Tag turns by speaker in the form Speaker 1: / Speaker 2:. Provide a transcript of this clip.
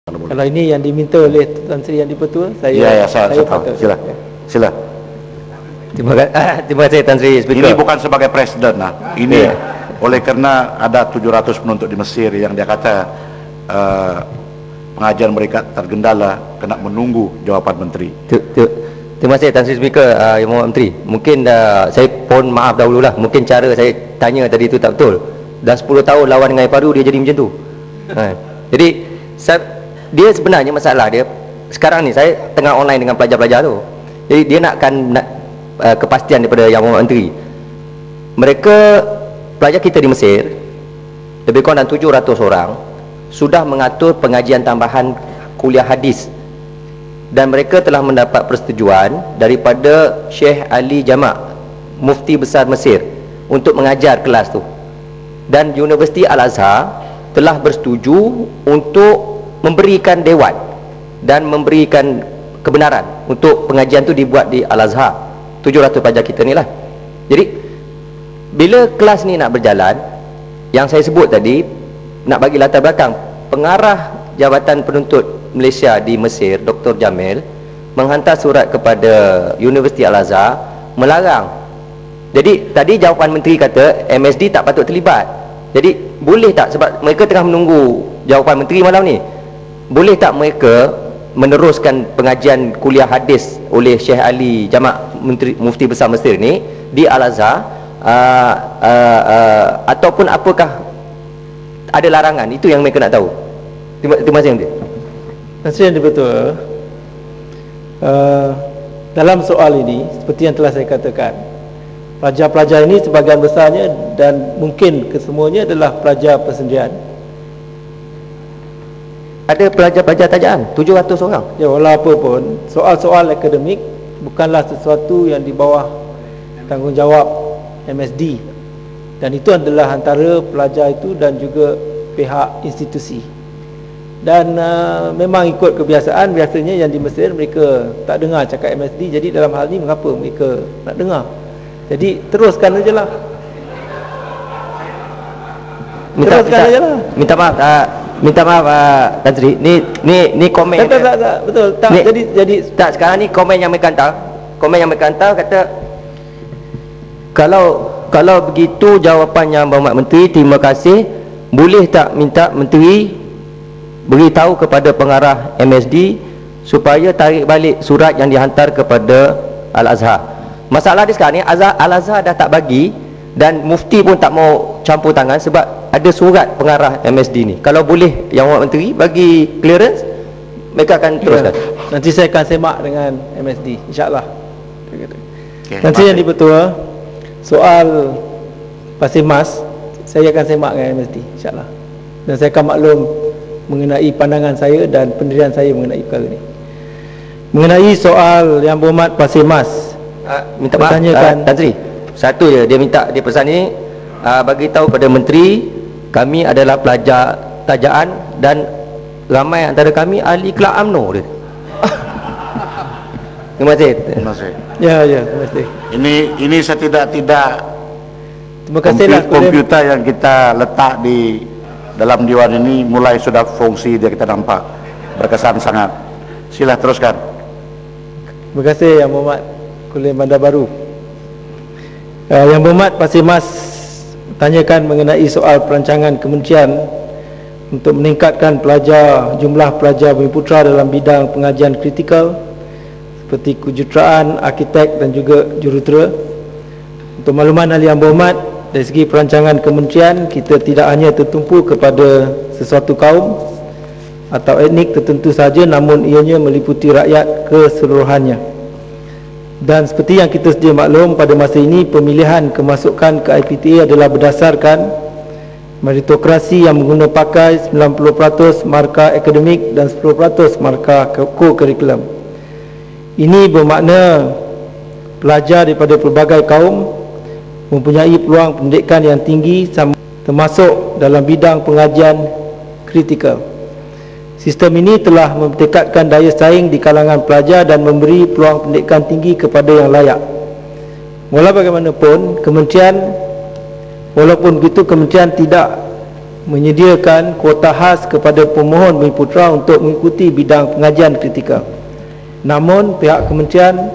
Speaker 1: Kalau ini yang diminta oleh Tan Sri Yang Di-Pertua,
Speaker 2: saya tahu. Sila.
Speaker 3: Terima kasih Tan Sri Speaker.
Speaker 2: Ini bukan sebagai presiden ini oleh kerana ada 700 penuntut di Mesir yang dia kata pengajian mereka tergendala, kena menunggu jawapan menteri.
Speaker 3: Terima kasih Tan Sri Speaker. Yang Mohon Menteri, mungkin saya mohon maaf dahululah, mungkin cara saya tanya tadi itu tak betul. Dah 10 tahun lawan dengan Iparu dia jadi macam tu. Jadi dia sebenarnya masalah dia sekarang ni, saya tengah online dengan pelajar-pelajar tu. Jadi dia nakkan kepastian daripada Yang Mohon Menteri. Mereka, pelajar kita di Mesir, lebih kurang 700 orang sudah mengatur pengajian tambahan kuliah hadis, dan mereka telah mendapat persetujuan daripada Syekh Ali Jamak, Mufti Besar Mesir, untuk mengajar kelas tu. Dan Universiti Al-Azhar telah bersetuju untuk memberikan dewan dan memberikan kebenaran untuk pengajian tu dibuat di Al-Azhar. 700 pelajar kita ni lah. Jadi bila kelas ni nak berjalan, yang saya sebut tadi, nak bagi latar belakang, pengarah Jabatan Penuntut Malaysia di Mesir, Dr. Jamil, menghantar surat kepada Universiti Al-Azhar melarang. Jadi tadi jawapan menteri kata MSD tak patut terlibat. Jadi boleh tak, sebab mereka tengah menunggu jawapan menteri malam ni, boleh tak mereka meneruskan pengajian kuliah hadis oleh Syekh Ali Jamak, Mufti Besar Mesir ni di Al-Azhar, ataupun apakah ada larangan? Itu yang mereka nak tahu. Terima kasih Menteri.
Speaker 1: Terima kasih betul. Dalam soal ini, seperti yang telah saya katakan, pelajar-pelajar ini sebahagian besarnya dan mungkin kesemuanya adalah pelajar persendirian.
Speaker 3: Ada pelajar-pelajar tajaan 700 orang.
Speaker 1: Ya, walaupun soal-soal akademik bukanlah sesuatu yang di bawah tanggungjawab MSD, dan itu adalah antara pelajar itu dan juga pihak institusi. Dan memang ikut kebiasaan, biasanya yang di Mesir mereka tak dengar cakap MSD. Jadi dalam hal ini mengapa mereka nak dengar? Jadi teruskan sajalah.
Speaker 3: Minta maaf Tan Sri. Ni komen.
Speaker 1: Tak betul. Tak ni, jadi
Speaker 3: tak, sekarang ni komen yang mereka hantar. Komen yang mereka hantar kata kalau begitu jawapan Yang Berhormat Menteri, terima kasih. Boleh tak minta Menteri beritahu kepada pengarah MSD supaya tarik balik surat yang dihantar kepada Al-Azhar. Masalah dia sekarang ni, Al-Azhar dah tak bagi, dan Mufti pun tak mau campur tangan sebab ada surat pengarah MSD ni. Kalau boleh Yang Berhormat Menteri bagi clearance, mereka akan teruskan.
Speaker 1: Nanti saya akan semak dengan MSD, insyaAllah. Nanti yang Di-Pertua, soal Pasir Mas, saya akan semak dengan MSD, insyaAllah. Dan saya akan maklum mengenai pandangan saya dan pendirian saya mengenai perkara ini. Mengenai soal Yang Berhormat Pasir Mas,
Speaker 3: minta maaf Tan Sri, satu je dia minta, dia pesan ni bagi tahu pada menteri, kami adalah pelajar tajaan dan ramai antara kami ahli kelab UMNO dia. Terima kasih.
Speaker 2: Terima kasih.
Speaker 1: Ya, terima kasih.
Speaker 2: Ini saya tidak
Speaker 1: terima kasihlah
Speaker 2: komputer yang kita letak di dalam Dewan ini mulai sudah fungsi, dia kita nampak berkesan sangat. Sila teruskan.
Speaker 1: Terima kasih Yang Berhormat Kulim Bandar Baru. Yang Berhormat Pasir Mas tanyakan mengenai soal perancangan kementerian untuk meningkatkan jumlah pelajar Bumi Putra dalam bidang pengajian kritikal seperti kejuruteraan, arkitek dan juga jurutera. Untuk makluman ahli Yang Berhormat, dari segi perancangan kementerian, kita tidak hanya tertumpu kepada sesuatu kaum atau etnik tertentu saja, namun ianya meliputi rakyat keseluruhannya. Dan seperti yang kita sedia maklum, pada masa ini pemilihan kemasukan ke IPTA adalah berdasarkan meritokrasi yang mengguna pakai 90% markah akademik dan 10% markah co-curriculum. Ini bermakna pelajar daripada pelbagai kaum mempunyai peluang pendidikan yang tinggi, termasuk dalam bidang pengajian kritikal. Sistem ini telah mempertekadkan daya saing di kalangan pelajar dan memberi peluang pendidikan tinggi kepada yang layak. Walau bagaimanapun, walaupun begitu kementerian tidak menyediakan kuota khas kepada pemohon Bumi Putera untuk mengikuti bidang pengajian kritikal. Namun pihak kementerian